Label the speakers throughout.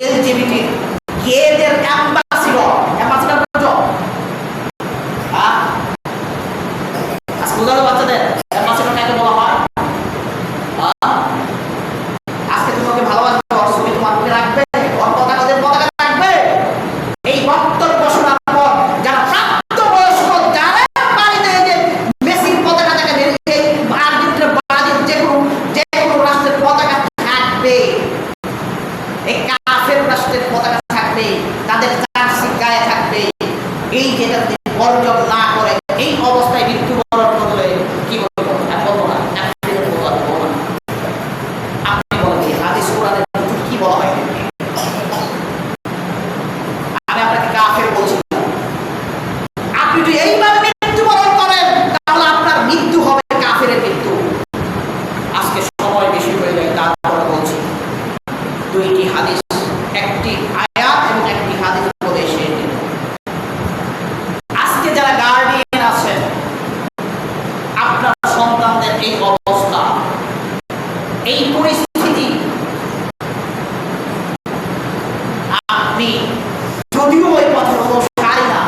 Speaker 1: LGBT গেদের ambassador বুঝো? হ্যাঁ, আজকে বুঝালো বাচ্চাদের অ্যাম্বাসিডর কাকে বলা হয়? আজকে তুমি ওকে ভালোবাসবে, ওর ছবি তোমার মুখে রাখবে, ওর পতাকা ওদের পতাকা রাখবে। এই বক্তব্য শোনার পর যারা প্রাপ্তবয়স্ক, যারা বাড়িতে যে মেসির পতাকা থাকে, আর্জেন্টিনা, ব্রাজিল, যে কোনো রাষ্ট্রের পতাকা থাকবে, এই কাফের রাষ্ট্রের পতাকা থাকবে, তাদের জার্সি গায়ে থাকবে, এই যেটা বর্জন না করে এই অবস্থায় মৃত্যুবরণ করলে কি বলবো? বলবো না, আপনি বলেন হাদিস কোরআনের কি বলা হয়? আমি আপনাকে কাফের বলছি। আপনি যদি এইভাবে মৃত্যুবরণ করেন তাহলে আপনার মৃত্যু হবে কাফেরের মৃত্যু। আজকে সময় বেশি হয়ে যায়, তারপরে বলছি দুইটি হাদিস, একটি আয়াত এবং একটি হাদিস বলে শেষ দিন। আজকে যারা গার্ডিয়ান আছেন, আপনার সন্তানদের এই অবস্থা, এই পরিস্থিতি, আপনি যদিও ওই পথের অনুসারী না,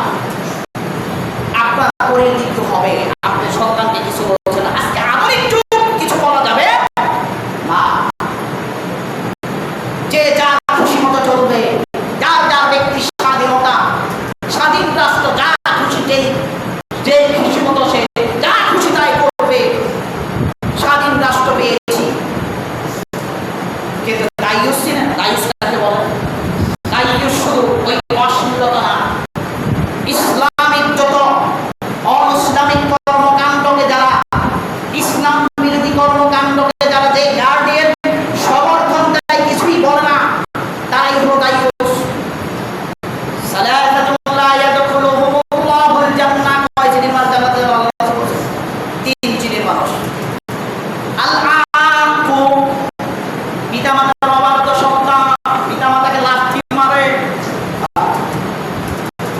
Speaker 1: আপনার পরিণতি হবে। আপনি সন্তানকে কিছু বলছেন না, আজকে আবার একটু কিছু বলা যাবে না। যে যার খুশি মতো চলবে, যার যার ব্যক্তি স্বাধীনতা, স্বাধীন রাষ্ট্র, যা খুশি যে খুশি মতো সে যা খুশি তাই করবে, স্বাধীন রাষ্ট্র পেয়েছি। কিন্তু দায়ুস ছিলেন, দায়ুস কাকে বলে? দায়ুস শুধু ওই অশ্লীলতা না, ইসলামিক যত অনইসলামিক কর্মকাণ্ডকে যারা, ইসলাম বিরোধী কর্মকাণ্ডকে যারা, যে গার্ডিয়ান সমর্থন দেয়, কিছুই বলে না, তারাই হলো দায়ুস। সালাতুল্লাহ ইয়াদখুলুহুমুল্লাহুল জান্নাহ, কয় শ্রেণীর মানুষ জান্নাতে যাবে? আল্লাহ বলেছেন তিন শ্রেণীর মানুষ। আল-আকু, পিতামাতার অবাধ্য সন্তান, পিতামাতাকে লাথি মারে,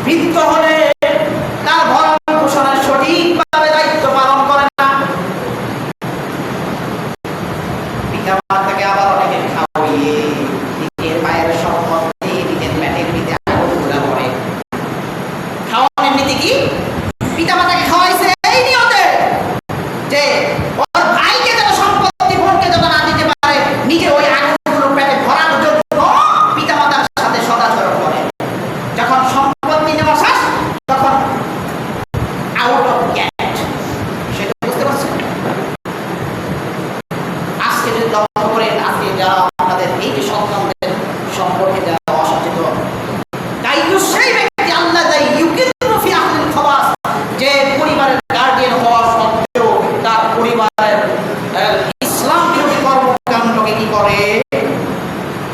Speaker 1: বৃদ্ধ হলে তার ভরণ পোষণের সঠিকভাবে দায়িত্ব পালন করে না, পিতামাতাকে আবার অনেকে খাওয়িয়ে নিজের পায়ের সম্পদ দিয়ে নিজের পেটের ভিতরে আগুন ধরে পড়ে। খাওয়ানোর নীতি কি? পিতামাতাকে খাওয়াইছে এই নিয়তে যে ওর ভাইকে যেন সম্পত্তি, বোনকে যেন না দিতে পারে, নিজে ওই আগুনগুলো পেটে ভরার জন্য পিতামাতার সাথে সদাচরণ করে। যখন সম্পত্তি নেওয়া শেষ, তখন আউট অফ গেট। সেটা বুঝতে পারছেন? আজকে যদি লক্ষ্য করেন, আজকে যারা আপনাদের এই যে সন্তানদের সম্পর্কে যারা অসচেতন, দায়ুস সেই ব্যক্তি, আল্লাহ ইউকিরু ফি আহলিল খাবাস, যে পরিবারের গার্ডিয়ান হওয়া সত্ত্বেও তার পরিবারের ইসলাম বিরোধী কর্মকাণ্ডকে কি করে?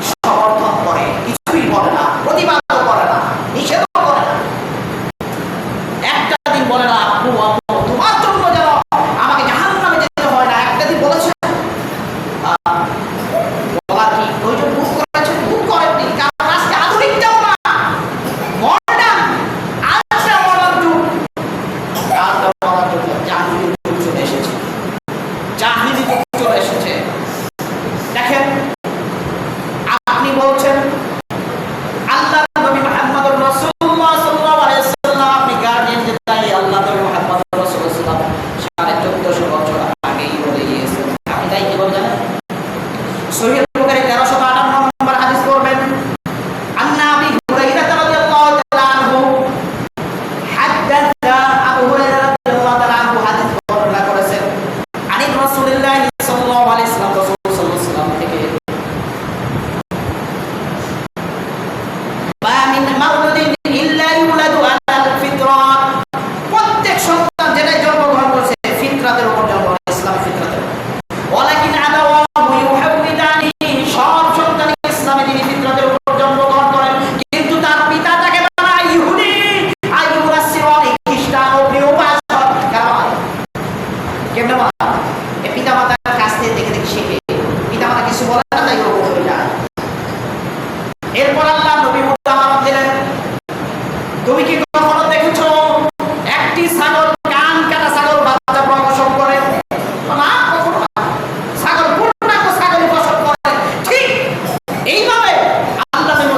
Speaker 1: সমর্থন করে, কিছুই বলে না, প্রতিবাদও করে না, নিষেধও করে না। একটা দিন বলে না, আব্বু আম্মু তোমার জন্য যেন আমাকে জাহান্নামে যেতে হয় না, একটা দিন বলেছেন? বলা কি প্রয়োজন? বুক করেছেন? বুক করেননি, কারণ আজকে আধুনিকটাও না, মডার্ন, আলট্রা মডার্ন যুগ, জাহিলি যুগ চলে এসেছে, জাহিলি যুগ চলে এসেছে। দেখেন, আপনি বলছেন আল্লাহ নবী মুহাম্মদুর রাসূলুল্লাহ সাল্লাল্লাহু আলাইহি ওয়াসাল্লাম, আপনি গার্ডিয়ান যে তাই আল্লাহ নবী মুহাম্মদুর রাসূলুল্লাহ 1450 বছর আগেই বলে গিয়েছেন। আপনি তাই কি বলেন জানেন? সহিহ বুখারী 1358 নম্বর হাদিস পড়বেন, আন্না আবি হুরায়রা রাদিয়াল্লাহু তাআলা আনহু হাদাথা, আবু হুরায়রা রাদিয়াল্লাহু তাআলা আনহু হাদিস বর্ণনা করেছেন, আনি রাসূলুল্লাহ সাল্লাল্লাহু আলাইহি ওয়াসাল্লাম, রাসূল সাল্লাল্লাহু আলাইহি ওয়াসাল্লাম থেকে, মা মিন মাউলুদিন ইল্লা ইউলাদু আলাল ফিতরাত, প্রত্যেক সন্তান যেটাই জন্মগ্রহণ করেছে ফিতরাতের উপর জন্মগ্রহণ, ইসলাম ফিতরাতের। ওয়ালাকিন আবাওয়াহু ইউহাউইদানি, সব সন্তান ইসলামে যিনি ফিতরাতের উপর জন্মগ্রহণ করেন, কিন্তু তার পিতা তাকে বানায় ইহুদি, আর ইউনাসসিরানি, খ্রিস্টান ও উপাসক। কেমনে বানায়? এই পিতামাতার কাছ থেকে দেখে দেখে শিখে, পিতামাতা কিছু বলে না, তাই ওরকম হয়ে যায়। এরপর আল্লাহ নবী উদাহরণ দিলেন, তুমি কি কখনো দেখেছো একটি ছাগল, কান কাটা ছাগল বাচ্চা প্রসব করে? না, কখনো না। ছাগল পূর্ণাঙ্গ ছাগল প্রসব করে। ঠিক এইভাবে আল্লাহ নবী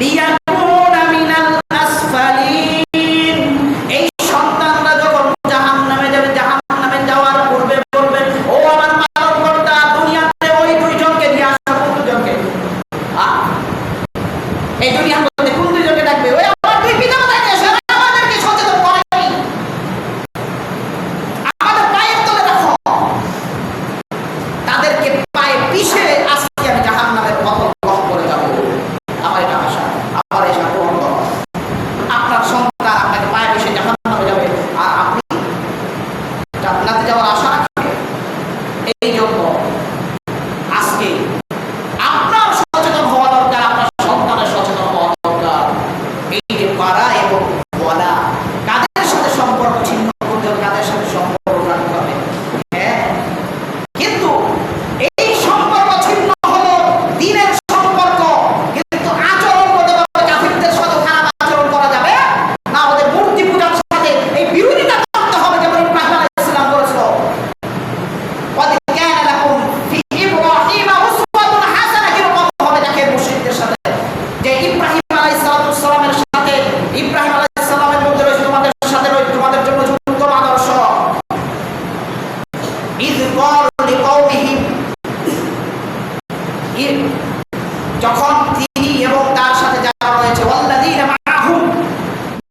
Speaker 1: লিয়াকুনা মিনাল আসফালিন। এই সন্তানরা যখন জাহান্নামে যাবে, জাহান্নামে যাওয়ার পূর্বে বলবেন, ও আমার পালনকর্তা, দুনিয়াতে ওই দুইজনকে নিয়ে আসো, দুজনকে এই দুনিয়া